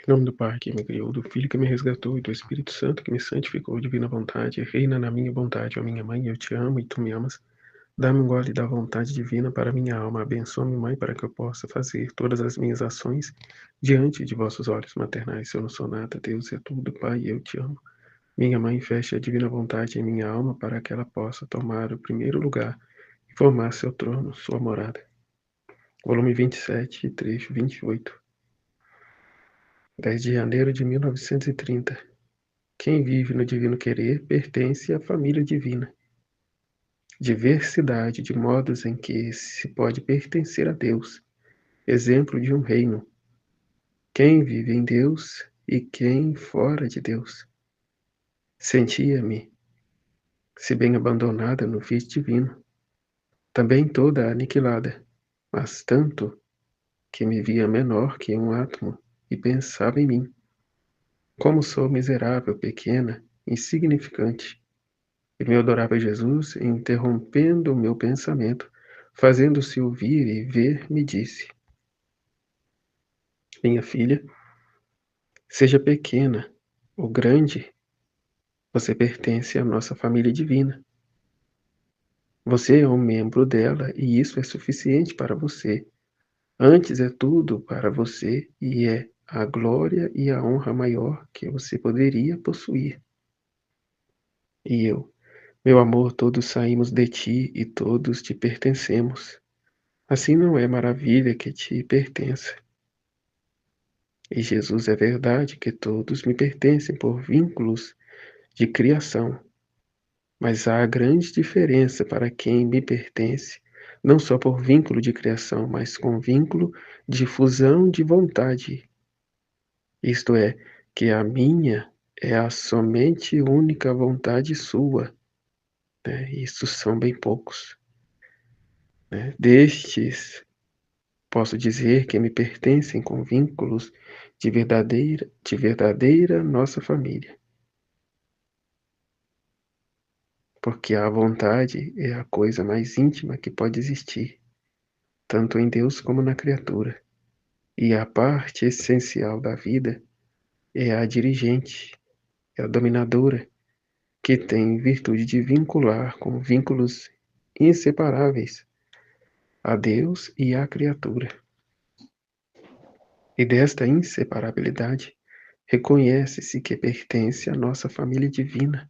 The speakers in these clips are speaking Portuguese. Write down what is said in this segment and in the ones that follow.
Em nome do Pai que me criou, do Filho que me resgatou e do Espírito Santo que me santificou, divina vontade, reina na minha vontade, ó minha mãe, eu te amo e tu me amas. Dá-me um gole da vontade divina para minha alma, abençoa-me, Mãe, para que eu possa fazer todas as minhas ações diante de vossos olhos maternais. Se eu não sou nada, Deus é tudo, Pai, eu te amo. Minha mãe, feche a divina vontade em minha alma para que ela possa tomar o primeiro lugar e formar seu trono, sua morada. Volume 27, trecho 28. 10 de janeiro de 1930. Quem vive no divino querer pertence à família divina. Diversidade de modos em que se pode pertencer a Deus. Exemplo de um reino. Quem vive em Deus e quem fora de Deus. Sentia-me, se bem abandonada no vício divino, também toda aniquilada, mas tanto que me via menor que um átomo e pensava em mim. Como sou miserável, pequena, insignificante. E meu adorável Jesus, interrompendo o meu pensamento, fazendo-se ouvir e ver, me disse: Minha filha, seja pequena ou grande, você pertence à nossa família divina. Você é um membro dela e isso é suficiente para você. Antes é tudo para você e é a glória e a honra maior que você poderia possuir. E eu, meu amor, todos saímos de ti e todos te pertencemos. Assim não é maravilha que te pertença. E Jesus é verdade que todos me pertencem por vínculos de criação, mas há grande diferença para quem me pertence, não só por vínculo de criação, mas com vínculo de fusão de vontade. Isto é, que a minha é a somente única vontade sua, né? Isso são bem poucos, né? Destes, posso dizer que me pertencem com vínculos de verdadeira nossa família. Porque a vontade é a coisa mais íntima que pode existir, tanto em Deus como na criatura. E a parte essencial da vida é a dirigente, é a dominadora, que tem virtude de vincular com vínculos inseparáveis a Deus e à criatura. E desta inseparabilidade reconhece-se que pertence à nossa família divina,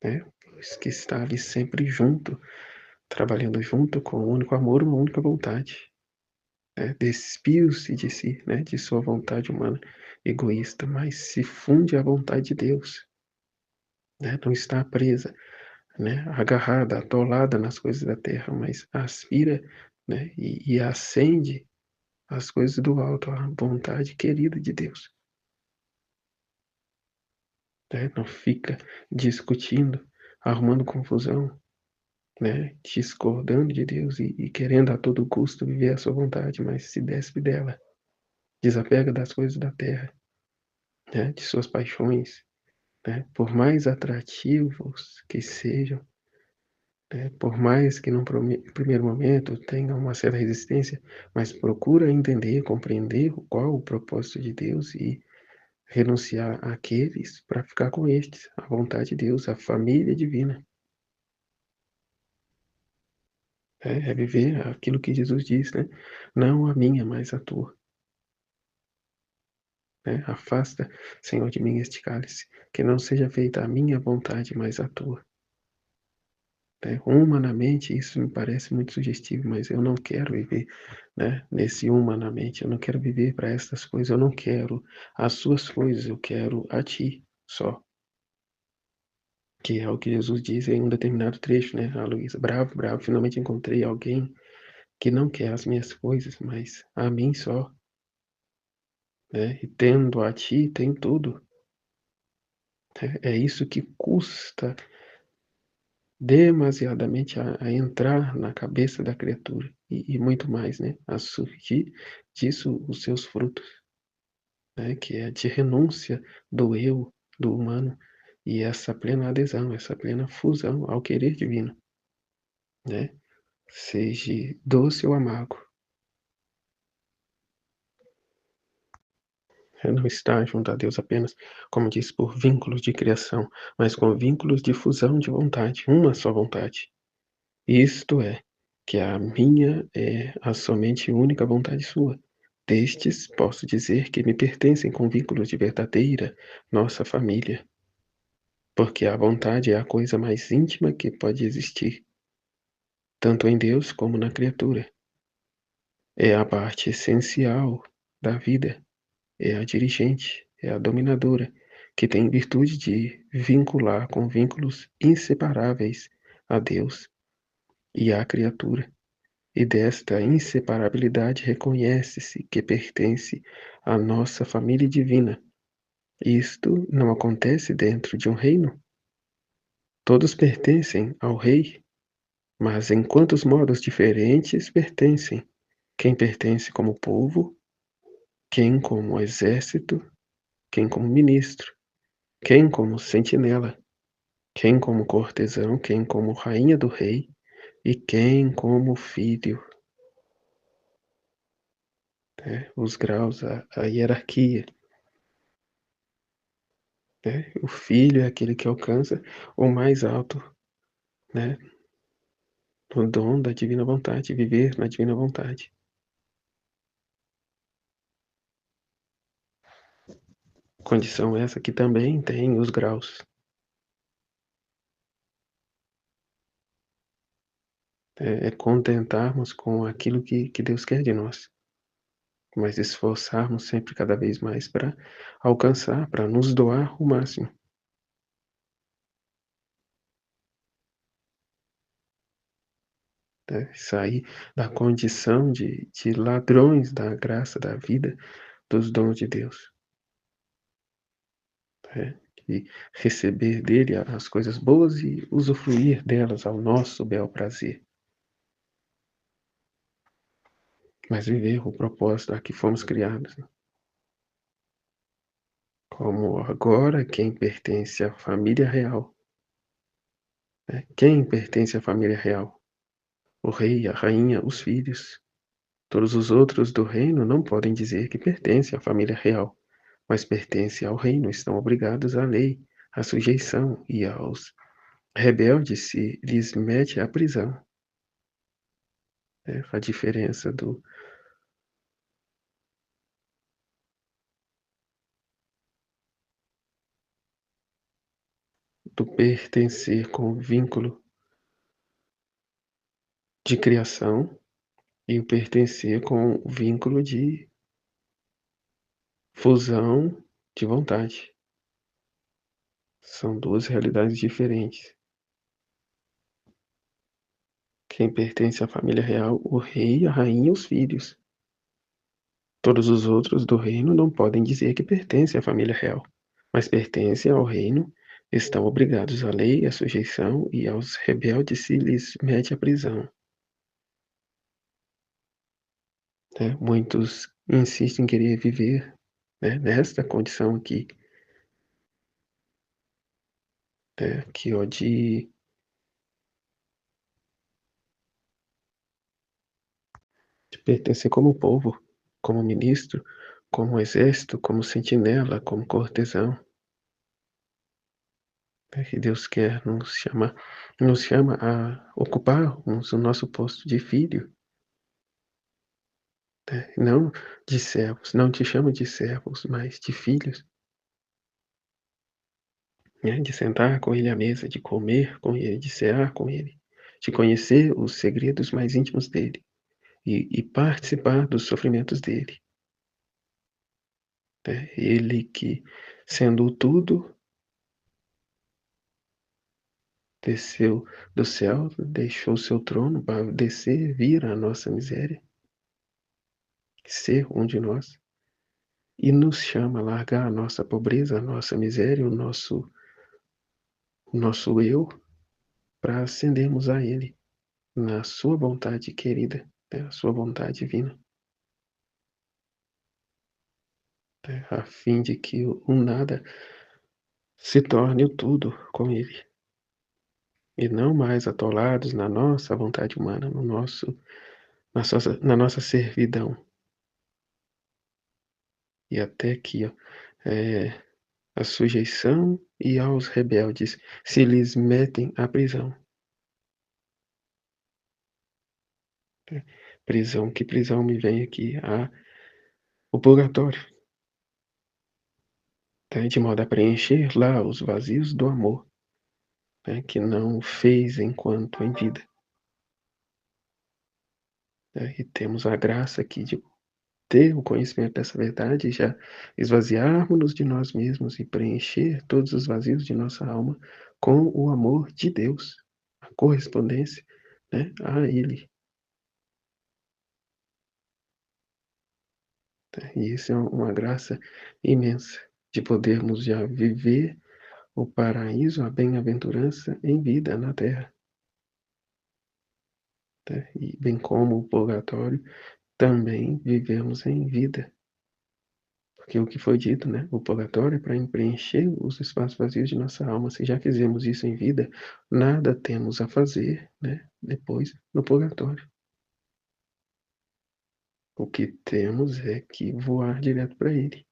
né? Pois que está ali sempre junto, trabalhando junto com um único amor, uma única vontade. Né? Despiu-se de si, né? De sua vontade humana egoísta, mas se funde à vontade de Deus. Né? Não está presa, né? Agarrada, atolada nas coisas da terra, mas aspira, né? E ascende às coisas do alto, à vontade querida de Deus. Né? Não fica discutindo, arrumando confusão, né? Discordando de Deus e querendo a todo custo viver a sua vontade, mas se despe dela, desapega das coisas da terra, né? De suas paixões, né? Por mais atrativos que sejam, né? Por mais que num primeiro momento tenha uma certa resistência, mas procura entender, compreender qual o propósito de Deus e renunciar àqueles para ficar com estes, a vontade de Deus, a família divina. É viver aquilo que Jesus diz, né? Não a minha, mas a tua. Né? Afasta, Senhor, de mim este cálice, que não seja feita a minha vontade, mas a tua. Né? Humanamente, isso me parece muito sugestivo, mas eu não quero viver, né, nesse humanamente. Eu não quero viver para estas coisas, eu não quero as suas coisas, eu quero a ti só. Que é o que Jesus diz em um determinado trecho, né? A Luísa, bravo, bravo, finalmente encontrei alguém que não quer as minhas coisas, mas a mim só. Né? E tendo a ti, tem tudo. É isso que custa demasiadamente a entrar na cabeça da criatura e muito mais, né? A surgir disso os seus frutos, né? Que é de renúncia do eu, do humano, e essa plena adesão, essa plena fusão ao querer divino, né? Seja doce ou amargo. Não está junto a Deus apenas, como diz, por vínculos de criação, mas com vínculos de fusão de vontade, uma só vontade. Isto é, que a minha é a somente única vontade sua. Destes, posso dizer que me pertencem com vínculos de verdadeira nossa família, porque a vontade é a coisa mais íntima que pode existir, tanto em Deus como na criatura. É a parte essencial da vida, é a dirigente, é a dominadora, que tem virtude de vincular com vínculos inseparáveis a Deus e à criatura. E desta inseparabilidade reconhece-se que pertence à nossa família divina. Isto não acontece dentro de um reino? Todos pertencem ao rei, mas em quantos modos diferentes pertencem? Quem pertence como povo, quem como exército, quem como ministro, quem como sentinela, quem como cortesão, quem como rainha do rei e quem como filho, né? Os graus, a hierarquia, né? O filho é aquele que alcança o mais alto, né? O dom da divina vontade, viver na divina vontade. Condição essa que também tem os graus. É contentarmos com aquilo que Deus quer de nós, mas esforçarmos sempre cada vez mais para alcançar, para nos doar o máximo. Né? Sair da condição de ladrões da graça da vida, dos dons de Deus. Né? E receber dele as coisas boas e usufruir delas ao nosso bel prazer. Mas viver o propósito a que fomos criados. Né? Como agora quem pertence à família real. Né? Quem pertence à família real? O rei, a rainha, os filhos. Todos os outros do reino não podem dizer que pertencem à família real, mas pertencem ao reino, estão obrigados à lei, à sujeição, e aos rebeldes se lhes mete à prisão. A diferença do pertencer com vínculo de criação e o pertencer com vínculo de fusão de vontade. São duas realidades diferentes. Quem pertence à família real, o rei, a rainha e os filhos. Todos os outros do reino não podem dizer que pertencem à família real, mas pertencem ao reino, estão obrigados à lei, à sujeição, e aos rebeldes se lhes mete à prisão. Né? Muitos insistem em querer viver, né, nesta condição aqui, né, que ó, de pertencer como povo, como ministro, como exército, como sentinela, como cortesão. Né, que Deus quer nos chama a ocuparmos o nosso posto de filho, né, não de servos, não te chamo de servos, mas de filhos, né, de sentar com ele à mesa, de comer com ele, de cear com ele, de conhecer os segredos mais íntimos dele e participar dos sofrimentos dele. Né? Ele que, sendo o tudo, desceu do céu, deixou seu trono para descer, vir à nossa miséria, ser um de nós, e nos chama a largar a nossa pobreza, a nossa miséria, o nosso eu, para ascendermos a Ele, na Sua vontade querida, né? A Sua vontade divina, né? A fim de que o nada se torne o tudo com Ele, e não mais atolados na nossa vontade humana, no nosso, na, nossa, na nossa servidão. e até aqui, ó, eh, a sujeição e aos rebeldes se lhes metem à prisão. Né. Prisão, que prisão me vem aqui? O purgatório, tá, de modo a preencher lá os vazios do amor, né, que não fez enquanto em vida, né, e temos a graça aqui de ter o conhecimento dessa verdade e já esvaziarmos-nos de nós mesmos e preencher todos os vazios de nossa alma com o amor de Deus, a correspondência, né, a Ele. Tá? E isso é uma graça imensa de podermos já viver o paraíso, a bem-aventurança em vida na terra, tá? E bem como o purgatório, também vivemos em vida. Porque o que foi dito, né, o purgatório é para preencher os espaços vazios de nossa alma. Se já fizemos isso em vida, nada temos a fazer, né, depois no purgatório. O que temos é que voar direto para ele,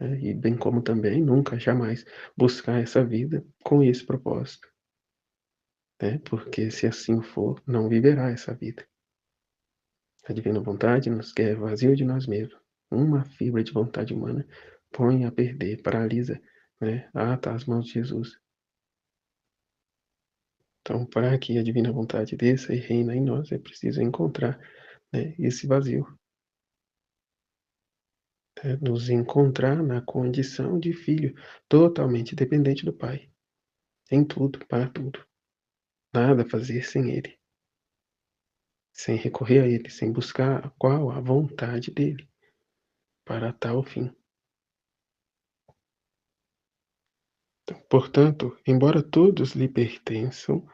né, e bem como também nunca, jamais buscar essa vida com esse propósito, né, porque se assim for, não viverá essa vida. A divina vontade nos quer vazio de nós mesmos. Uma fibra de vontade humana põe a perder, paralisa, né, ata as mãos de Jesus. Então, para que a divina vontade desça e reina em nós, é preciso encontrar, né, esse vazio, né, nos encontrar na condição de filho totalmente dependente do Pai, em tudo, para tudo. Nada a fazer sem Ele, sem recorrer a Ele, sem buscar qual a vontade dEle para tal fim. Então, portanto, embora todos lhe pertençam,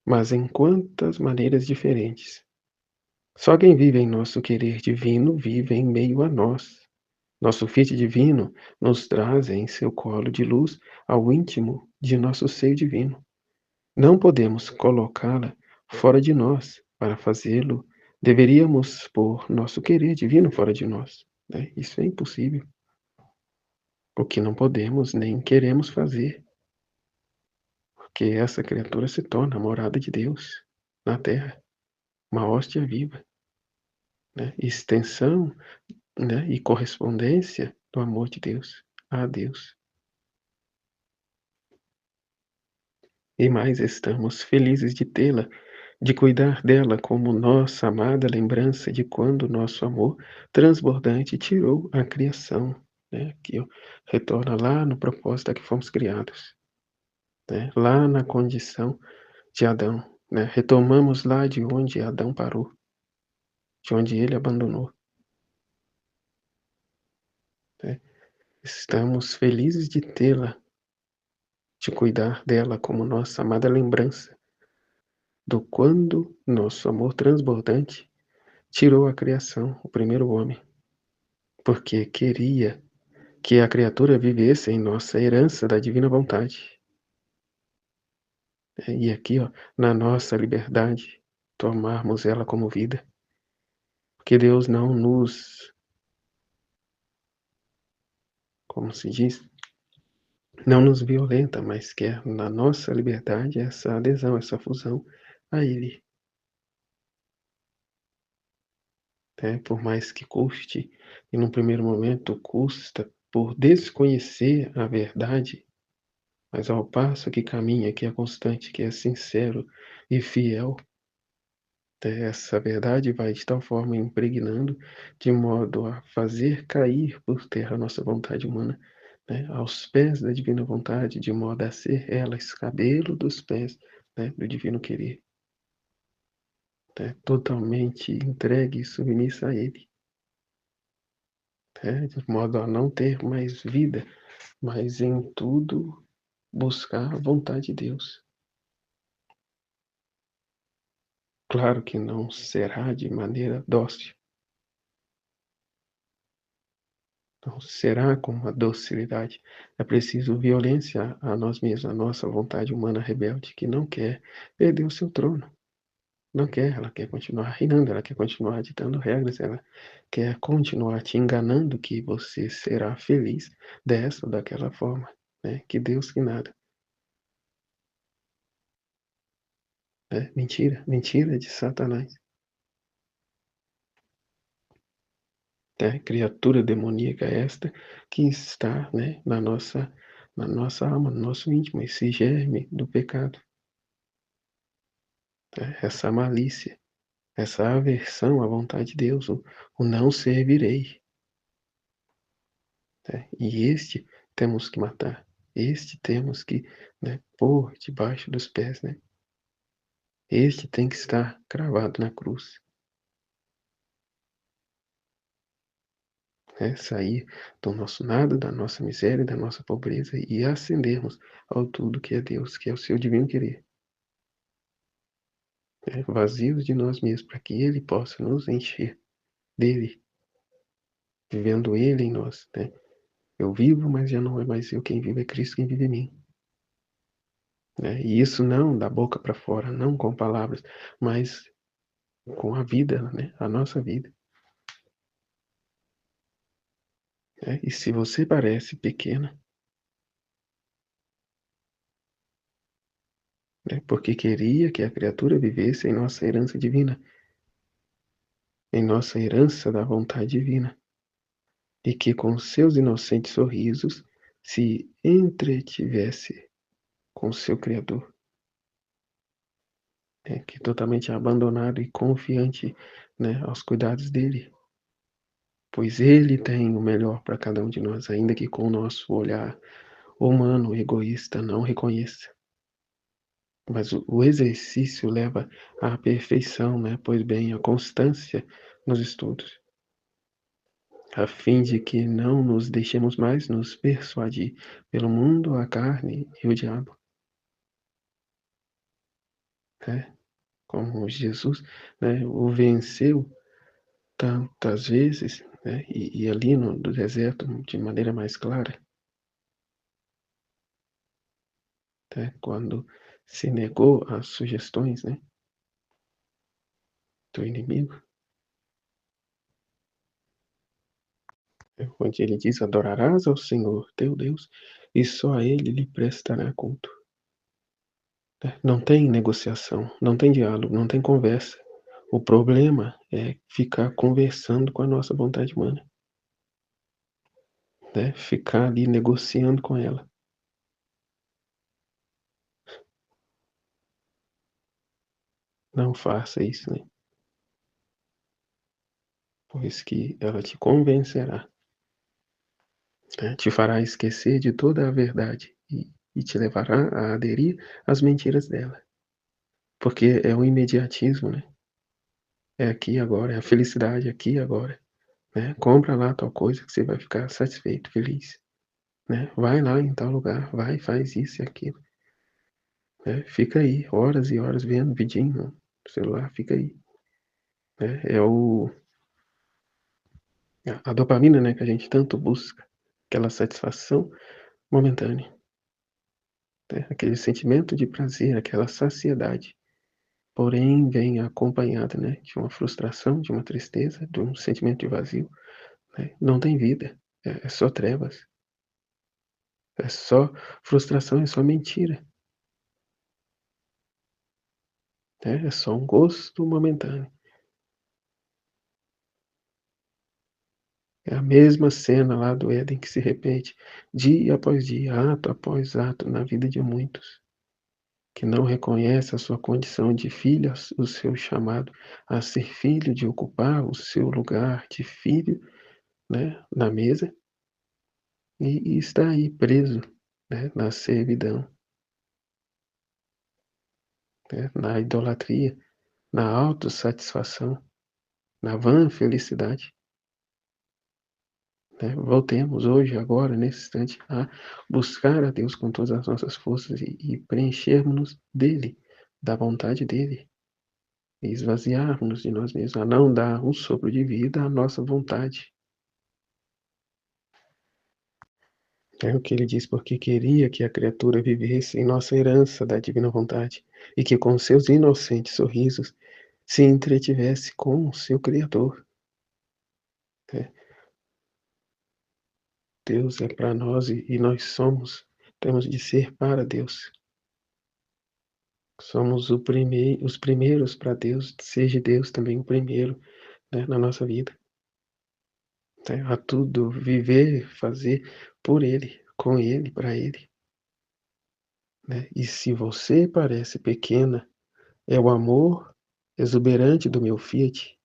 mas em quantas maneiras diferentes. Só quem vive em nosso querer divino vive em meio a nós. Nosso Fiat divino nos traz em seu colo de luz ao íntimo de nosso seio divino. Não podemos colocá-la fora de nós. Para fazê-lo, deveríamos pôr nosso querer divino fora de nós, né? Isso é impossível. O que não podemos nem queremos fazer, porque essa criatura se torna a morada de Deus na terra, uma hóstia viva, né? Extensão, né, e correspondência do amor de Deus a Deus. E mais estamos felizes de tê-la, de cuidar dela como nossa amada lembrança de quando nosso amor transbordante tirou a criação, né, que retorna lá no propósito a que fomos criados, né, lá na condição de Adão, né, retomamos lá de onde Adão parou, de onde ele abandonou, né. Estamos felizes de tê-la, de cuidar dela como nossa amada lembrança do quando nosso amor transbordante tirou a criação, o primeiro homem, porque queria que a criatura vivesse em nossa herança da divina vontade. E aqui, ó, na nossa liberdade, tomarmos ela como vida, porque Deus não nos, como se diz, não nos violenta, mas quer na nossa liberdade essa adesão, essa fusão a Ele, né? Por mais que custe, e num primeiro momento custa por desconhecer a verdade, mas ao passo que caminha, que é constante, que é sincero e fiel, essa verdade vai de tal forma impregnando, de modo a fazer cair por terra a nossa vontade humana, né, aos pés da divina vontade, de modo a ser ela escabelo dos pés, né, do divino querer, né, totalmente entregue e submissa a Ele, né, de modo a não ter mais vida, mas em tudo buscar a vontade de Deus. Claro que não será de maneira dócil, não será com uma docilidade. É preciso violência a nós mesmos, a nossa vontade humana rebelde, que não quer perder o seu trono. não quer, ela quer continuar reinando, ela quer continuar ditando regras, ela quer continuar te enganando que você será feliz dessa ou daquela forma, né, que Deus que nada. É mentira, mentira de Satanás. É criatura demoníaca esta que está, né, na nossa alma, no nosso íntimo, esse germe do pecado, né, essa malícia, essa aversão à vontade de Deus, o não servirei, né, e este temos que matar, este temos que, né, pôr debaixo dos pés, né, este tem que estar cravado na cruz, né, sair do nosso nada, da nossa miséria, da nossa pobreza e ascendermos ao tudo que é Deus, que é o seu divino querer. Vazios de nós mesmos, para que Ele possa nos encher dele, vivendo Ele em nós, né? Eu vivo, mas já não é mais eu quem vive, é Cristo quem vive em mim, né? E isso não da boca para fora, não com palavras, mas com a vida, né? A nossa vida, né? E se você parece pequena, né? Porque queria que a criatura vivesse em nossa herança divina, em nossa herança da vontade divina, e que com seus inocentes sorrisos se entretivesse com seu Criador, que totalmente abandonado e confiante, né, aos cuidados dele, pois ele tem o melhor para cada um de nós, ainda que com o nosso olhar humano, egoísta, não reconheça. Mas o exercício leva à perfeição, né? Pois bem, a constância nos estudos, a fim de que não nos deixemos mais nos persuadir pelo mundo, a carne e o diabo, né? Como Jesus, né, o venceu tantas vezes, né, e ali no deserto, de maneira mais clara, né, quando se negou às sugestões, né, do inimigo, onde ele diz: adorarás ao Senhor teu Deus e só a ele lhe prestará culto. Né? Não tem negociação, não tem diálogo, não tem conversa. O problema é ficar conversando com a nossa vontade humana, né? Ficar ali negociando com ela. Não faça isso, né? Pois que ela te convencerá, né? Te fará esquecer de toda a verdade e te levará a aderir às mentiras dela. Porque é o imediatismo, né? É aqui e agora, é a felicidade aqui e agora, né? Compra lá tal coisa que você vai ficar satisfeito, feliz, né? Vai lá em tal lugar, vai, faz isso e aquilo, né? Fica aí horas e horas vendo vidinho no celular, fica aí, né? É a dopamina, né, que a gente tanto busca, aquela satisfação momentânea, né? Aquele sentimento de prazer, aquela saciedade, porém vem acompanhada, né, de uma frustração, de uma tristeza, de um sentimento de vazio, né? Não tem vida, é só trevas, é só frustração, é só mentira, né? É só um gosto momentâneo. É a mesma cena lá do Éden que se repete dia após dia, ato após ato na vida de muitos, que não reconhece a sua condição de filho, o seu chamado a ser filho, de ocupar o seu lugar de filho, né, na mesa, e está aí preso, né, na servidão, né, na idolatria, na autossatisfação, na vã felicidade. Né? Voltemos hoje, agora, nesse instante, a buscar a Deus com todas as nossas forças e preenchermos-nos dele, da vontade dele, e esvaziarmos de nós mesmos, a não dar um sopro de vida à nossa vontade. É o que ele diz, porque queria que a criatura vivesse em nossa herança da divina vontade, e que com seus inocentes sorrisos se entretivesse com o seu Criador, né. Deus é para nós e nós temos de ser para Deus. Somos os primeiros para Deus, seja Deus também o primeiro, né, na nossa vida, né, a tudo viver, fazer por Ele, com Ele, para Ele, né. E se você parece pequena, é o amor exuberante do meu Fiat,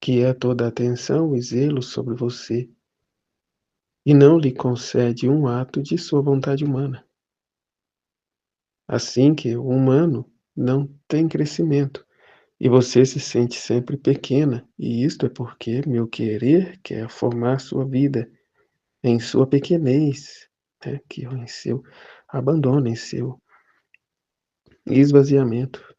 que é toda atenção e zelo sobre você, e não lhe concede um ato de sua vontade humana. Assim que o humano não tem crescimento, e você se sente sempre pequena, e isto é porque meu querer quer formar sua vida em sua pequenez, né, que em seu abandono, em seu esvaziamento.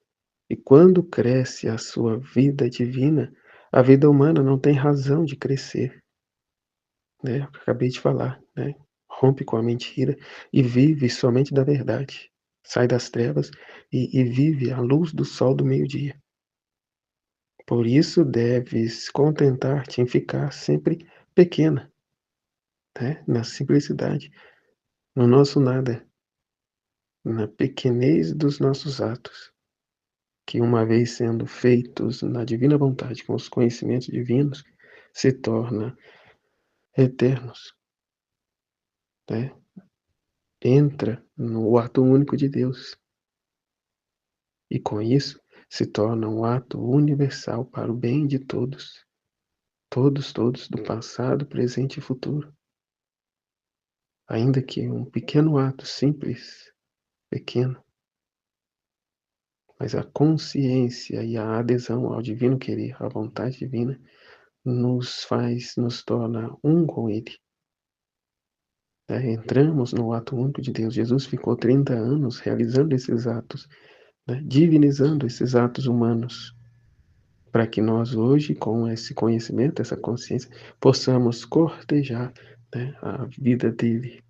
E quando cresce a sua vida divina, a vida humana não tem razão de crescer, né, eu acabei de falar, né, rompe com a mentira e vive somente da verdade. Sai das trevas e vive à luz do sol do meio-dia. Por isso deves contentar-te em ficar sempre pequena, né, na simplicidade, no nosso nada, na pequenez dos nossos atos, que uma vez sendo feitos na divina vontade com os conhecimentos divinos, se torna eternos, né, entra no ato único de Deus, e com isso se torna um ato universal para o bem de todos, todos, do passado, presente e futuro. Ainda que um pequeno ato simples, pequeno, mas a consciência e a adesão ao divino querer, à vontade divina, nos torna um com Ele, né? Entramos no ato único de Deus. Jesus ficou 30 anos realizando esses atos, né? Divinizando esses atos humanos, para que nós hoje, com esse conhecimento, essa consciência, possamos cortejar, né, a vida dele,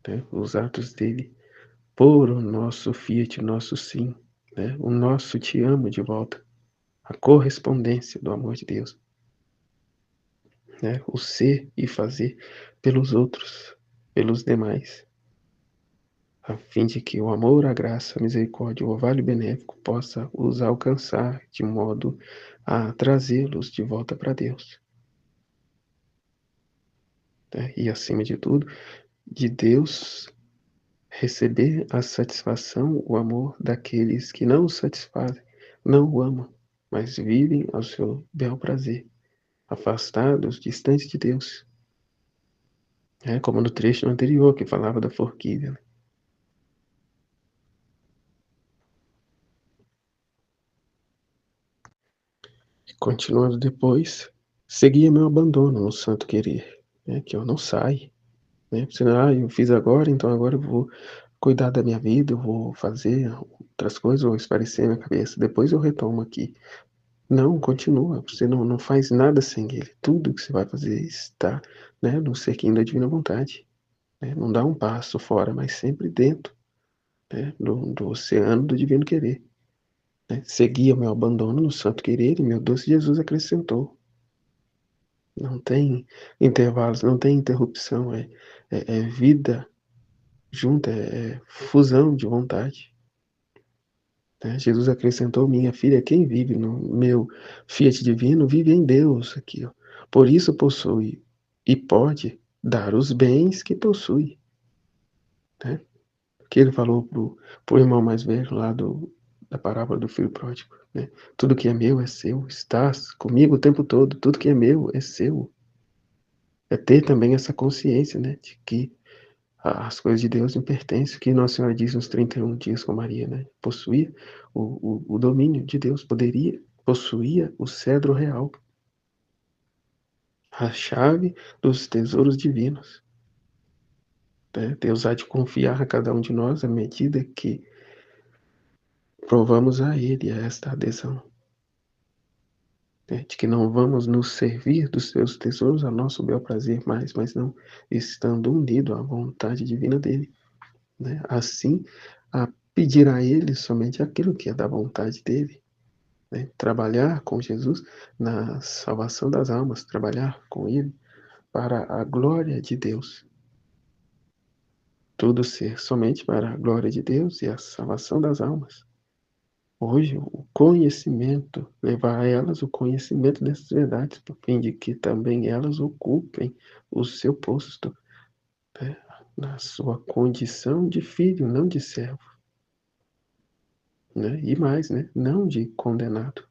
né, os atos dele, por o nosso fiat, nosso sim, né, o nosso te amo de volta, a correspondência do amor de Deus, né, o ser e fazer pelos outros, pelos demais, a fim de que o amor, a graça, a misericórdia, o orvalho benéfico possa os alcançar de modo a trazê-los de volta para Deus, né, e acima de tudo, de Deus receber a satisfação, o amor daqueles que não o satisfazem, não o amam, mas vivem ao seu bel prazer, afastados, distantes de Deus. É como no trecho anterior que falava da forquilha, né? Continuando depois, seguia meu abandono no santo querer, né, que eu não saio, né, senão, eu fiz agora, então agora eu vou cuidar da minha vida, eu vou fazer outras coisas, vou espairecer minha cabeça, depois eu retomo aqui. Não, continua, você não faz nada sem ele, tudo que você vai fazer está, né, no cerquinho da divina vontade, né, não dá um passo fora, mas sempre dentro, né, do oceano do divino querer, né. Seguia meu abandono no santo querer e meu doce Jesus acrescentou. Não tem intervalos, não tem interrupção, é vida junta, é fusão de vontade, né. Jesus acrescentou: "Minha filha, quem vive no meu fiat divino, vive em Deus", aqui, ó. Por isso possui e pode dar os bens que possui, né. Que ele falou pro irmão mais velho lá da parábola do filho pródigo, né. "Tudo que é meu é seu, estás comigo o tempo todo, tudo que é meu é seu". É ter também essa consciência, né, de que as coisas de Deus me pertencem, que Nossa Senhora diz nos 31 dias com Maria, né, possuía o domínio de Deus, possuía o cedro real, a chave dos tesouros divinos, né. Deus há de confiar a cada um de nós à medida que provamos a Ele esta adesão, né, de que não vamos nos servir dos seus tesouros a nosso bel prazer mais, mas não estando unido à vontade divina dele, né, assim, a pedir a Ele somente aquilo que é da vontade dele, né, trabalhar com Jesus na salvação das almas, trabalhar com Ele para a glória de Deus. Tudo ser somente para a glória de Deus e a salvação das almas. Hoje, o conhecimento, levar a elas o conhecimento dessas verdades, por fim de que também elas ocupem o seu posto, né, na sua condição de filho, não de servo, né, e mais, né, não de condenado,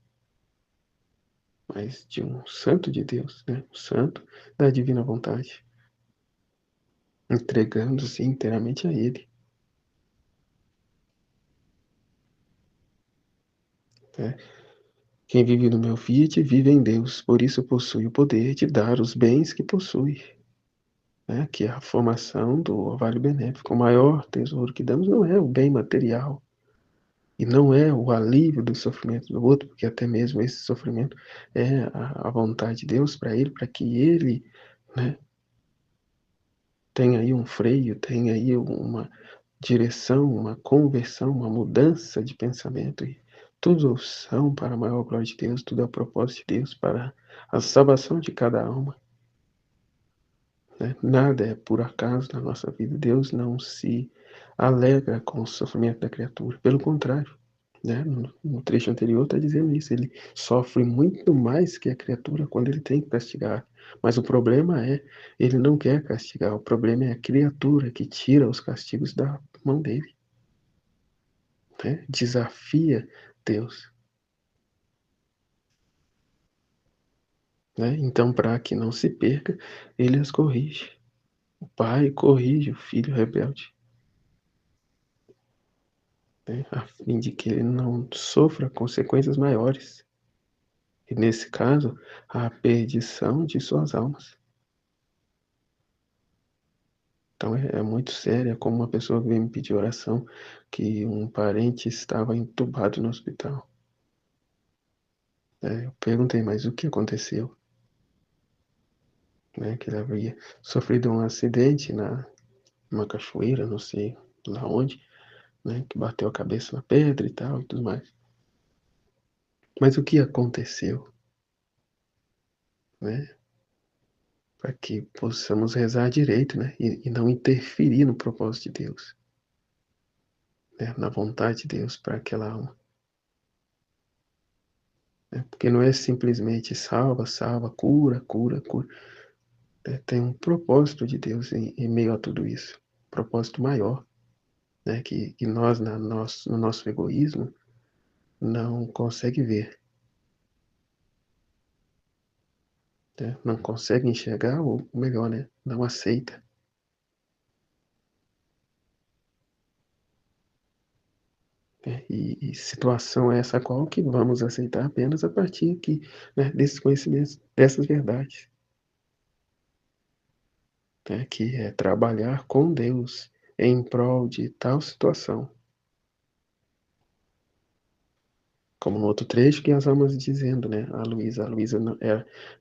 mas de um santo de Deus, né, um santo da divina vontade, entregando-se inteiramente a Ele. Né. Quem vive no meu fiat vive em Deus, por isso possui o poder de dar os bens que possui. Né, que é a formação do orvalho benéfico. O maior tesouro que damos não é o bem material, e não é o alívio do sofrimento do outro, porque até mesmo esse sofrimento é a vontade de Deus para ele, para que ele, né, tenha aí um freio, tenha aí uma direção, uma conversão, uma mudança de pensamento. E tudo são para a maior glória de Deus, tudo é o propósito de Deus para a salvação de cada alma. Né? Nada é por acaso na nossa vida. Deus não se alegra com o sofrimento da criatura. Pelo contrário, né? No trecho anterior está dizendo isso. Ele sofre muito mais que a criatura quando ele tem que castigar. Mas o problema é, ele não quer castigar. O problema é a criatura que tira os castigos da mão dele. Né? Desafia Deus. Né? Então, para que não se perca, ele as corrige. O pai corrige o filho rebelde. Né, a fim de que ele não sofra consequências maiores, e nesse caso, a perdição de suas almas. Então é muito sério, é como uma pessoa que veio me pedir oração, que um parente estava entubado no hospital. Eu perguntei, mas o que aconteceu? Né, que ele havia sofrido um acidente numa cachoeira, não sei lá onde, né, que bateu a cabeça na pedra e tal, e tudo mais. Mas o que aconteceu? Né? Para que possamos rezar direito, né? E não interferir no propósito de Deus, né? Na vontade de Deus para aquela alma. Né? Porque não é simplesmente salva, salva, cura, cura, cura. Tem um propósito de Deus em meio a tudo isso. Um propósito maior, né? Que nós, no nosso egoísmo, não consegue ver. Né? Não consegue enxergar, ou melhor, né? Não aceita. E situação é essa qual que vamos aceitar apenas a partir aqui, né, desses conhecimentos, dessas verdades, né, que é trabalhar com Deus em prol de tal situação. Como no outro trecho que as almas dizendo, né, a Luísa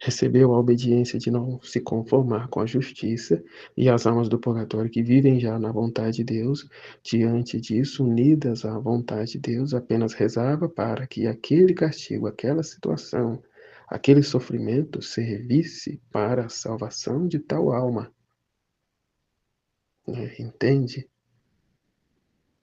recebeu a obediência de não se conformar com a justiça, e as almas do purgatório que vivem já na vontade de Deus, diante disso, unidas à vontade de Deus, apenas rezava para que aquele castigo, aquela situação, aquele sofrimento servisse para a salvação de tal alma, né, entende?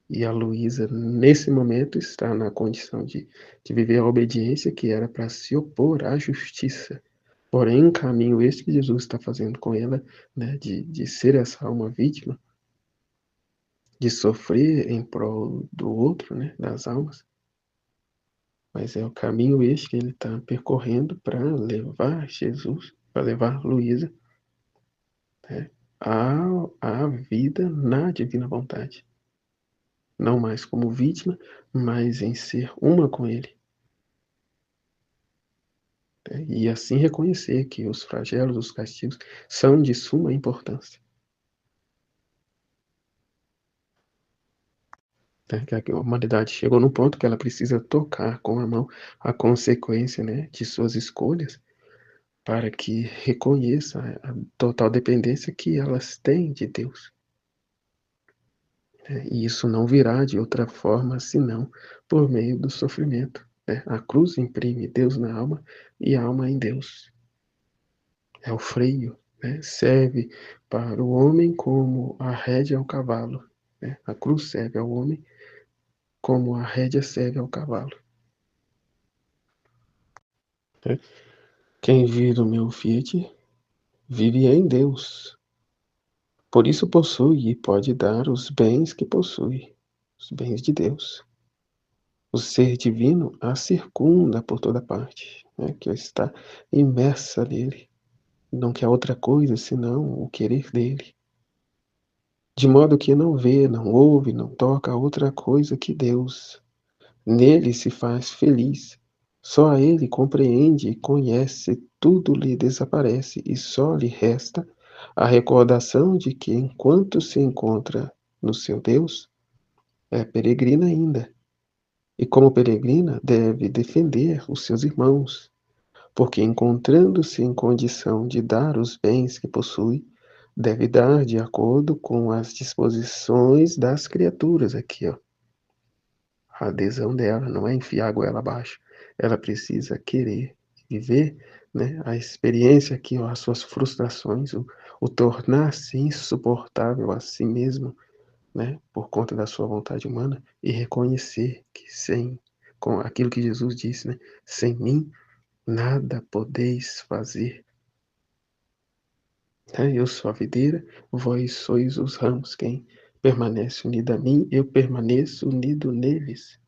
E a Luísa, nesse momento, está na condição de viver a obediência que era para se opor à justiça. Porém, um caminho este que Jesus está fazendo com ela, né, de ser essa alma vítima, de sofrer em prol do outro, né, das almas, mas é o caminho este que ele está percorrendo para levar Jesus, para levar Luísa, né, à vida na divina vontade. Não mais como vítima, mas em ser uma com ele. Né, e assim reconhecer que os flagelos, os castigos, são de suma importância. Né, que a humanidade chegou num ponto que ela precisa tocar com a mão a consequência, né, de suas escolhas, para que reconheça a total dependência que elas têm de Deus. Né, e isso não virá de outra forma senão por meio do sofrimento. né. A cruz imprime Deus na alma e a alma em Deus. É o freio, né, serve para o homem como a rédea ao cavalo, né. A cruz serve ao homem como a rédea serve ao cavalo, né. Quem vive o meu Fiat, vive em Deus. Por isso possui e pode dar os bens que possui, os bens de Deus. O ser divino a circunda por toda parte, né, que está imersa nele, não quer outra coisa senão o querer dele. De modo que não vê, não ouve, não toca outra coisa que Deus. Nele se faz feliz. Só a ele compreende e conhece, tudo lhe desaparece e só lhe resta a recordação de que, enquanto se encontra no seu Deus, é peregrina ainda. E como peregrina, deve defender os seus irmãos, porque encontrando-se em condição de dar os bens que possui, deve dar de acordo com as disposições das criaturas aqui, ó. A adesão dela não é enfiar a goela abaixo, ela precisa querer viver, né, a experiência aqui, ó, as suas frustrações, o tornar-se insuportável a si mesmo, né, por conta da sua vontade humana e reconhecer que sem com aquilo que Jesus disse, né, sem mim nada podeis fazer. Né? Eu sou a videira, vós sois os ramos. Quem permanece unido a mim, eu permaneço unido neles.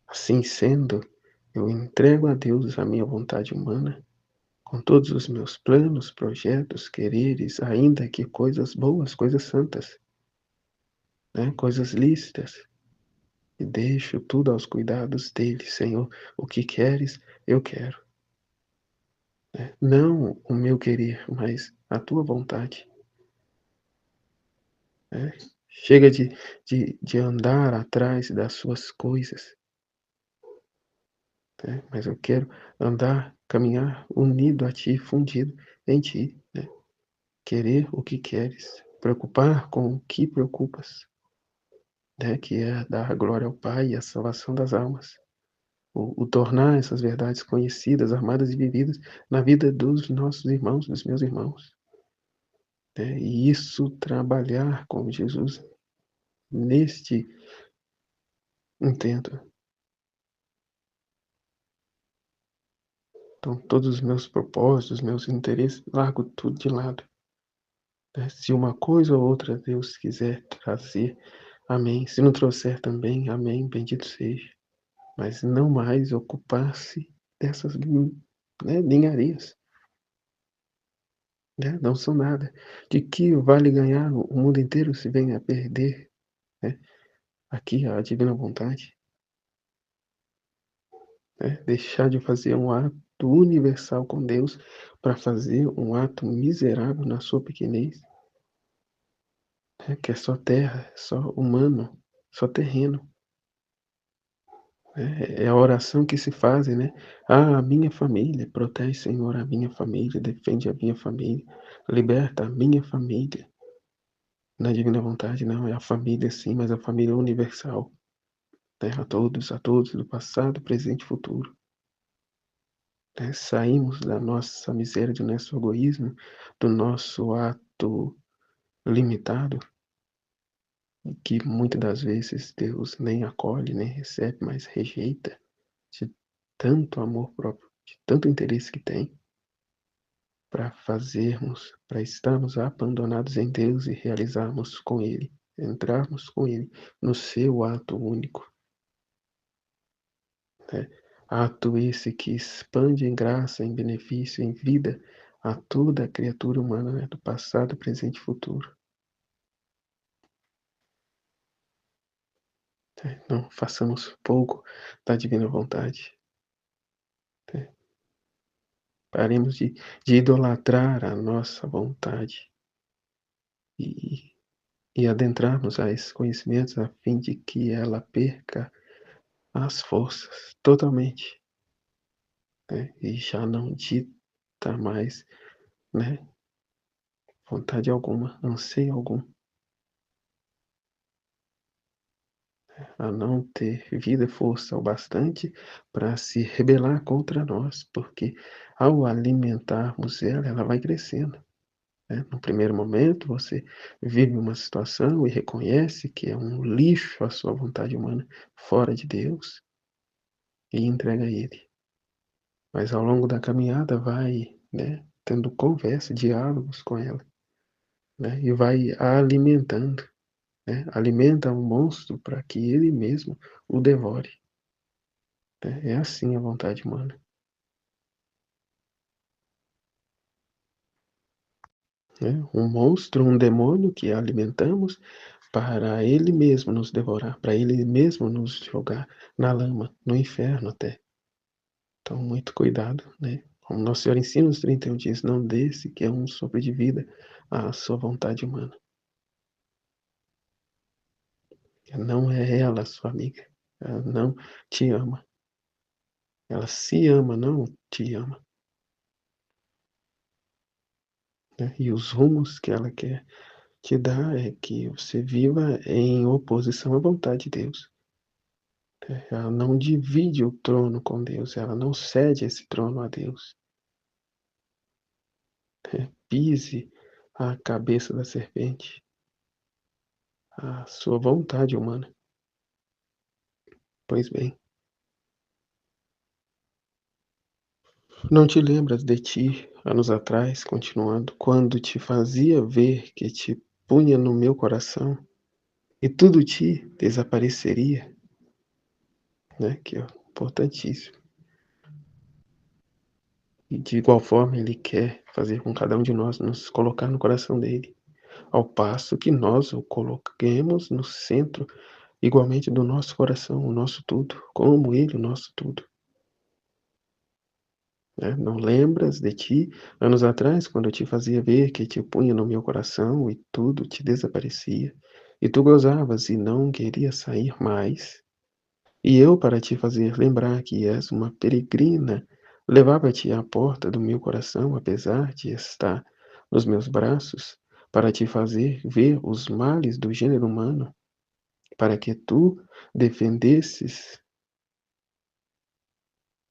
Assim sendo, eu entrego a Deus a minha vontade humana, com todos os meus planos, projetos, quereres, ainda que coisas boas, coisas santas, né? Coisas lícitas, e deixo tudo aos cuidados dele. Senhor, o que queres, eu quero. Né? Não o meu querer, mas a tua vontade. Né? Chega de andar atrás das suas coisas, né? Mas eu quero andar, caminhar unido a ti, fundido em ti, né? Querer o que queres, preocupar com o que preocupas, né? Que é dar glória ao Pai e a salvação das almas. O tornar essas verdades conhecidas, armadas e vividas na vida dos nossos irmãos, dos meus irmãos. Né? E isso trabalhar com Jesus neste intento. Então, todos os meus propósitos, meus interesses, largo tudo de lado. Né? Se uma coisa ou outra Deus quiser trazer, amém. Se não trouxer também, amém, bendito seja. Mas não mais ocupar-se dessas, né, ninharias. Né? Não são nada. De que vale ganhar o mundo inteiro se vem a perder, né, aqui a divina vontade? Né? Deixar de fazer um ato universal com Deus para fazer um ato miserável na sua pequenez, né? Que é só terra, é só humano, só terreno. Né? É a oração que se faz, né? Ah, a minha família, protege, Senhor, a minha família, defende a minha família, liberta a minha família. Na divina vontade, não, é a família sim, mas a família universal. Né? A todos, do passado, presente e futuro. Né? Saímos da nossa miséria, do nosso egoísmo, do nosso ato limitado, que muitas das vezes Deus nem acolhe, nem recebe, mas rejeita, de tanto amor próprio, de tanto interesse que tem, para fazermos, para estarmos abandonados em Deus e realizarmos com Ele, entrarmos com Ele no seu ato único. Né? Ato esse que expande em graça, em benefício, em vida a toda a criatura humana, né? Do passado, presente e futuro. Né? Não façamos pouco da divina vontade. Né? Paremos de idolatrar a nossa vontade e, e adentrarmos a esses conhecimentos a fim de que ela perca as forças totalmente, né? E já não dita mais, né, vontade alguma, anseio algum. a não ter vida e força o bastante para se rebelar contra nós, porque ao alimentarmos ela, ela vai crescendo, né. No primeiro momento, você vive uma situação e reconhece que é um lixo a sua vontade humana fora de Deus e entrega a Ele. Mas ao longo da caminhada vai, né, tendo conversa, diálogos com ela, né, e vai a alimentando, né, alimenta um monstro para que ele mesmo o devore, né. É assim a vontade humana, né, um monstro, um demônio que alimentamos para ele mesmo nos devorar, para ele mesmo nos jogar na lama, no inferno até. Então muito cuidado, né. Como Nosso Senhor ensina nos 31 dias, não dê sequer um sopro de vida à sua vontade humana. Não é ela sua amiga, ela não te ama, ela se ama, não te ama, né. E os rumos que ela quer te dar é que você viva em oposição à vontade de Deus, né. Ela não divide o trono com Deus, ela não cede esse trono a Deus, né. Pise a cabeça da serpente, a sua vontade humana. Pois bem, não te lembras de ti, anos atrás, continuando, quando te fazia ver que te punha no meu coração e tudo te desapareceria, né, que é importantíssimo. E de igual forma ele quer fazer com cada um de nós nos colocar no coração dele, ao passo que nós o coloquemos no centro igualmente do nosso coração, o nosso tudo, como ele o nosso tudo, né. Não lembras de ti, anos atrás, quando eu te fazia ver que te punha no meu coração e tudo te desaparecia, e tu gozavas e não querias sair mais? E eu, para te fazer lembrar que és uma peregrina, levava-te à porta do meu coração, apesar de estar nos meus braços, para te fazer ver os males do gênero humano, para que tu defendesses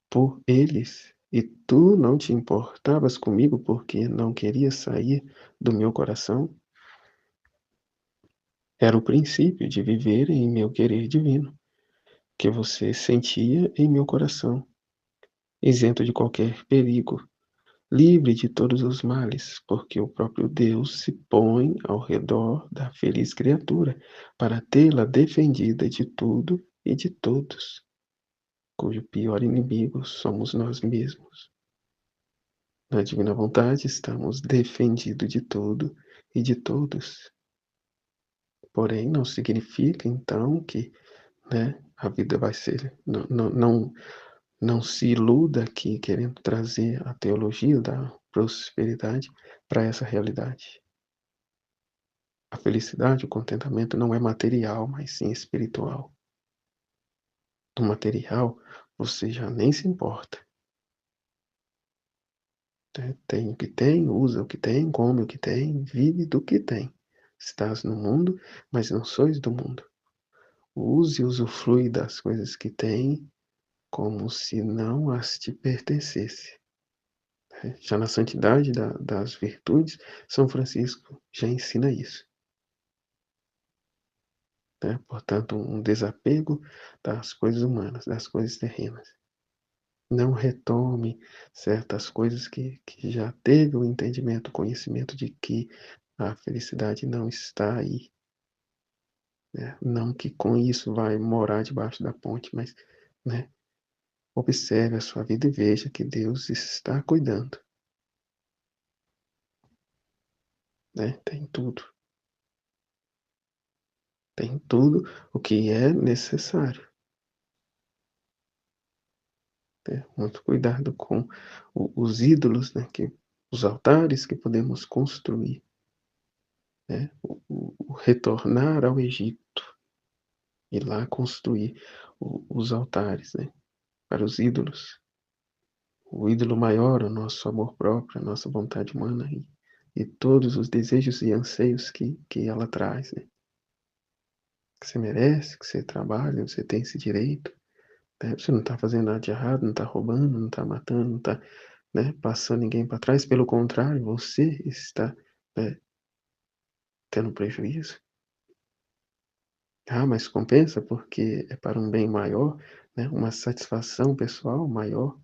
por eles, e tu não te importavas comigo porque não querias sair do meu coração? Era o princípio de viver em meu querer divino, que você sentia em meu coração, isento de qualquer perigo, livre de todos os males, porque o próprio Deus se põe ao redor da feliz criatura para tê-la defendida de tudo e de todos, cujo pior inimigo somos nós mesmos. Na divina vontade estamos defendidos de tudo e de todos. Porém, não significa então que, né, a vida vai ser. Não se iluda aqui querendo trazer a teologia da prosperidade para essa realidade. A felicidade, o contentamento não é material, mas sim espiritual. Do material, você já nem se importa, né? Tem o que tem, usa o que tem, come o que tem, vive do que tem. Estás no mundo, mas não sois do mundo. Use e usufrui das coisas que tem como se não as te pertencesse, né? Já na santidade das virtudes, São Francisco já ensina isso, né? Portanto, um desapego das coisas humanas, das coisas terrenas. Não retome certas coisas que já teve o entendimento, o conhecimento de que a felicidade não está aí, né? Não que com isso vai morar debaixo da ponte, mas, né, observe a sua vida e veja que Deus está cuidando, né? Tem tudo o que é necessário, né? Muito cuidado com os ídolos, né, os altares que podemos construir, né? O retornar ao Egito e lá construir os altares, né, para os ídolos. O ídolo maior, o nosso amor próprio, a nossa vontade humana e todos os desejos e anseios que ela traz, né? que você merece, que você trabalha, você tem esse direito, né, você não está fazendo nada de errado, não está roubando, não está matando, não está, né, passando ninguém para trás, pelo contrário, você está, né, tendo prejuízo. Ah, mas compensa porque é para um bem maior, né, uma satisfação pessoal maior,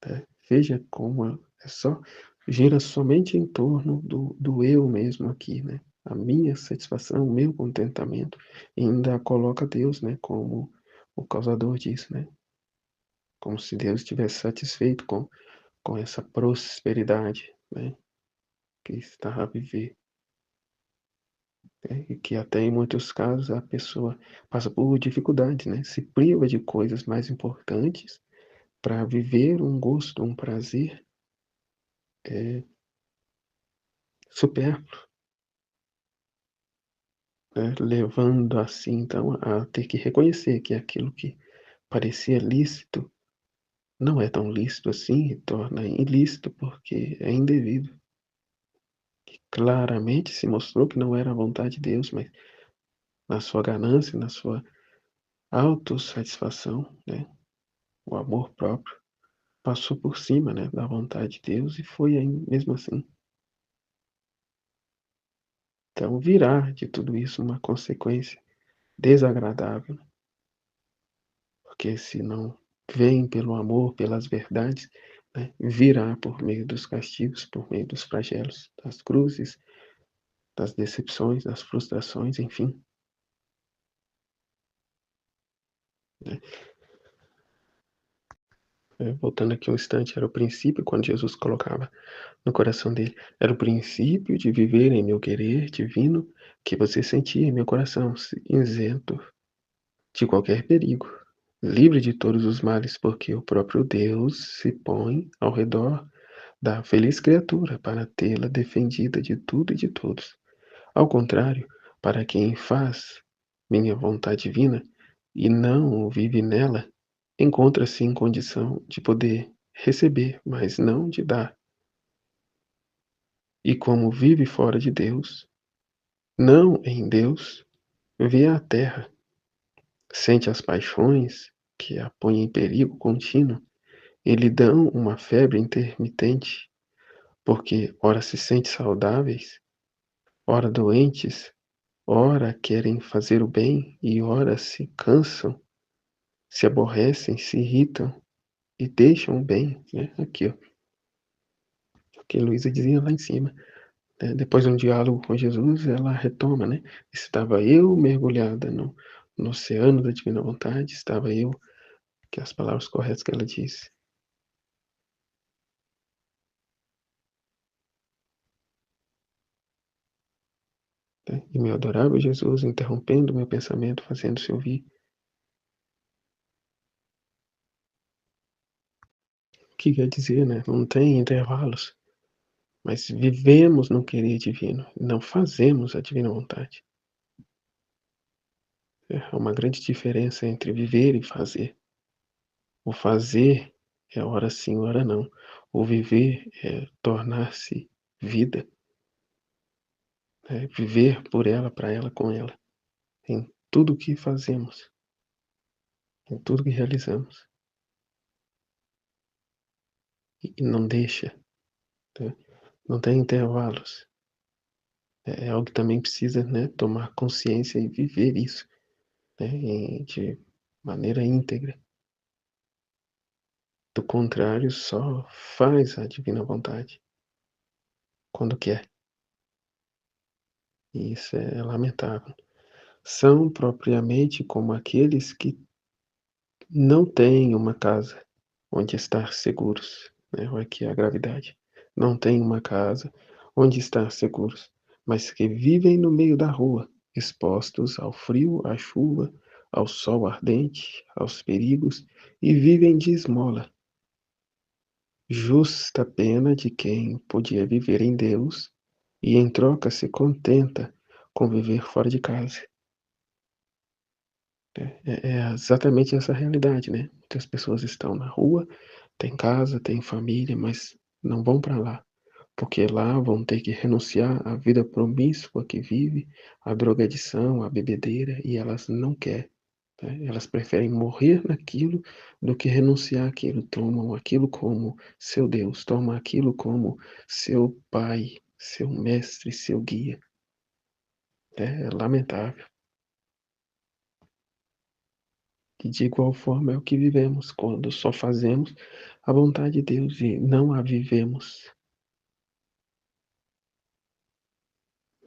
né. Veja como é só gira somente em torno do eu mesmo aqui, né, a minha satisfação, o meu contentamento, e ainda coloca Deus, né, como o causador disso, né, como se Deus estivesse satisfeito com essa prosperidade, né, que está a viver, né, e que até em muitos casos a pessoa passa por dificuldades, né, se priva de coisas mais importantes para viver um gosto, um prazer, supérfluo, né, levando assim então a ter que reconhecer que aquilo que parecia lícito não é tão lícito assim e torna ilícito porque é indevido. Claramente se mostrou que não era a vontade de Deus, mas na sua ganância, na sua autossatisfação, né, o amor próprio passou por cima, né, da vontade de Deus e foi aí mesmo assim. Então virá de tudo isso uma consequência desagradável, porque se não vem pelo amor, pelas verdades, né, virá por meio dos castigos, por meio dos flagelos, das cruzes, das decepções, das frustrações, enfim, né. Voltando aqui um instante, era o princípio quando Jesus colocava no coração dele, era o princípio de viver em meu querer divino que você sentia em meu coração, isento de qualquer perigo, livre de todos os males, porque o próprio Deus se põe ao redor da feliz criatura para tê-la defendida de tudo e de todos. Ao contrário, para quem faz minha vontade divina e não vive nela, encontra-se em condição de poder receber, mas não de dar. E como vive fora de Deus, não em Deus, vê a terra, sente as paixões que a põem em perigo contínuo e lhe dão uma febre intermitente, porque ora se sente saudáveis, ora doentes, ora querem fazer o bem e ora se cansam, se aborrecem, se irritam e deixam o bem, né? Aqui, ó, o que Luísa dizia lá em cima, né? Depois de um diálogo com Jesus, ela retoma, né? Estava eu mergulhada no oceano da divina vontade, estava eu, que é as palavras corretas que ela disse, né? E meu adorável Jesus interrompendo meu pensamento, fazendo-se ouvir. O que quer dizer, né? Não tem intervalos, mas vivemos no querer divino, não fazemos a divina vontade. É uma grande diferença entre viver e fazer. O fazer é ora sim, ora não. O viver é tornar-se vida, é viver por ela, para ela, com ela, em tudo que fazemos, em tudo que realizamos. E não deixa, né? Não tem intervalos. É algo que também precisa, né, tomar consciência e viver isso, né, de maneira íntegra. Do contrário, só faz a divina vontade quando quer. E isso é lamentável. São propriamente como aqueles que não têm uma casa onde estar seguros, né? Olha aqui a gravidade. Não têm uma casa onde estar seguros, mas que vivem no meio da rua, expostos ao frio, à chuva, ao sol ardente, aos perigos, e vivem de esmola. Justa pena de quem podia viver em Deus e em troca se contenta com viver fora de casa. É exatamente essa realidade, né. Muitas pessoas estão na rua, têm casa, têm família, mas não vão para lá, porque lá vão ter que renunciar à vida promíscua que vive, à drogadição, à bebedeira, e elas não querem, né? Elas preferem morrer naquilo do que renunciar àquilo. Tomam aquilo como seu Deus, tomam aquilo como seu pai, seu mestre, seu guia. É lamentável. E de igual forma é o que vivemos quando só fazemos a vontade de Deus e não a vivemos,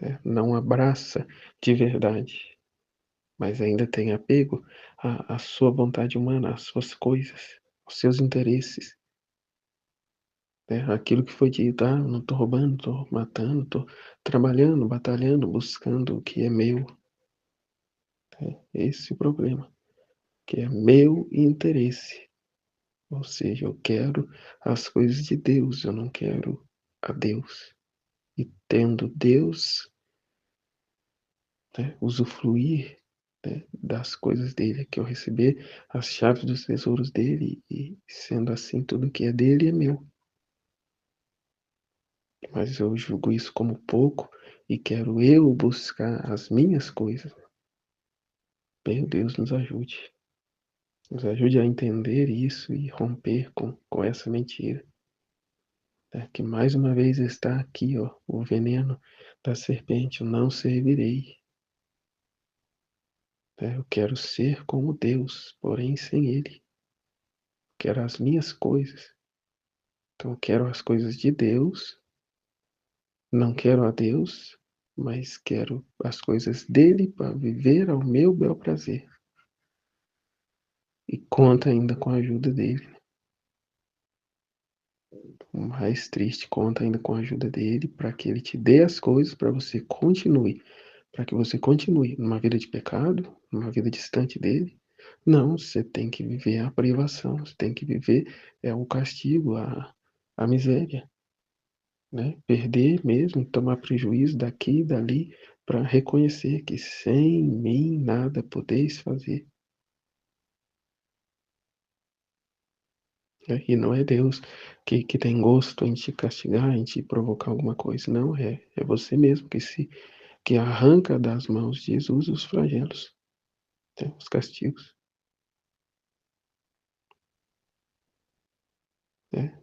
né? Não abraça de verdade, mas ainda tem apego à sua vontade humana, às suas coisas, aos seus interesses, né? Aquilo que foi dito: "Ah, eu não estou roubando, estou matando, estou trabalhando, batalhando, buscando o que é meu", né? Esse é o problema, que é meu interesse, ou seja, eu quero as coisas de Deus, eu não quero a Deus. E tendo Deus, né, usufruir, né, das coisas dele, que eu receber as chaves dos tesouros dele e sendo assim tudo que é dele é meu. Mas eu julgo isso como pouco e quero eu buscar as minhas coisas. Meu Deus nos ajude. Nos ajude a entender isso e romper com essa mentira. Né, que mais uma vez está aqui, ó, o veneno da serpente, eu não servirei. Né, eu quero ser como Deus, porém sem ele. Quero as minhas coisas. Então, eu quero as coisas de Deus, não quero a Deus, mas quero as coisas dele para viver ao meu bel prazer. E conta ainda com a ajuda dele. O mais triste, conta ainda com a ajuda dele para que ele te dê as coisas para você continue. Para que você continue numa vida de pecado, numa vida distante dele. Não, você tem que viver a privação, você tem que viver o castigo, a miséria. Né? Perder mesmo, tomar prejuízo daqui e dali para reconhecer que sem mim nada podeis fazer. Né? E não é Deus que tem gosto em te castigar, em te provocar alguma coisa. Não, é você mesmo que arranca das mãos de Jesus os flagelos, né? Os castigos. Né?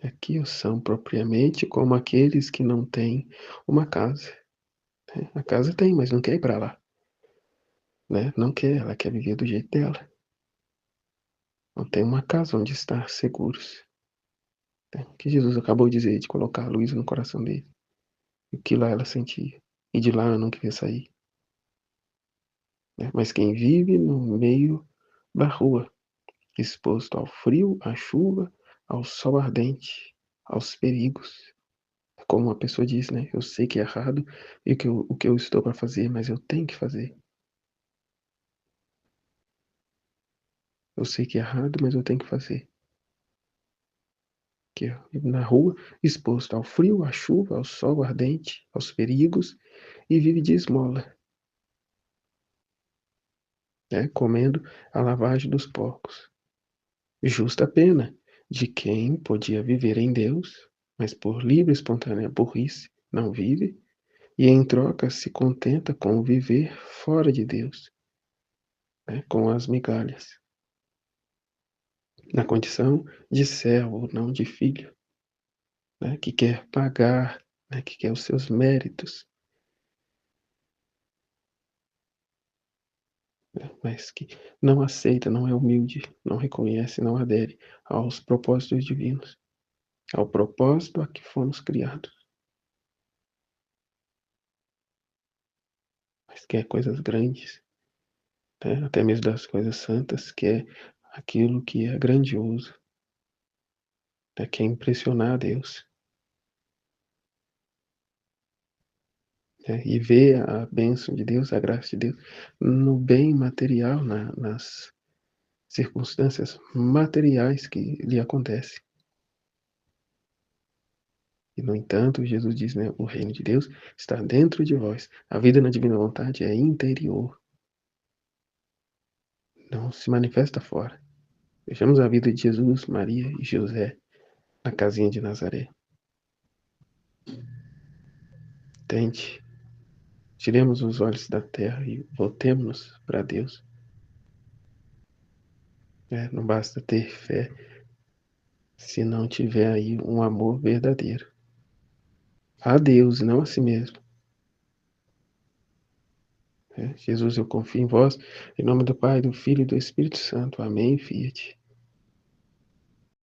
Aqui são propriamente como aqueles que não têm uma casa. Né? A casa tem, mas não quer ir para lá. Né? Não quer, ela quer viver do jeito dela. Não tem uma casa onde estar seguros. Né? O que Jesus acabou de dizer, de colocar a luz no coração dele. O que lá ela sentia. E de lá ela não queria sair. Né? Mas quem vive no meio da rua, exposto ao frio, à chuva, ao sol ardente, aos perigos. Como uma pessoa diz, né? Eu sei que é errado e o que eu estou para fazer, mas eu tenho que fazer. Eu sei que é errado, mas eu tenho que fazer. Que na rua, exposto ao frio, à chuva, ao sol ardente, aos perigos, e vive de esmola, né, comendo a lavagem dos porcos. Justa pena de quem podia viver em Deus, mas por livre e espontânea burrice não vive, e em troca se contenta com viver fora de Deus, né, com as migalhas, na condição de servo, não de filho, né, que quer pagar, né, que quer os seus méritos, né, mas que não aceita, não é humilde, não reconhece, não adere aos propósitos divinos, ao propósito a que fomos criados, mas quer coisas grandes, né, até mesmo das coisas santas, que é aquilo que é grandioso, né, que é impressionar a Deus, né, e ver a bênção de Deus, a graça de Deus, no bem material, nas circunstâncias materiais que lhe acontecem. E, no entanto, Jesus diz, né, o reino de Deus está dentro de vós. A vida na divina vontade é interior, não se manifesta fora. Vejamos a vida de Jesus, Maria e José na casinha de Nazaré. Entende? Tiremos os olhos da terra e voltemos-nos para Deus. Não basta ter fé se não tiver aí um amor verdadeiro a Deus e não a si mesmo. Jesus, eu confio em vós, em nome do Pai, do Filho e do Espírito Santo. Amém, fiat.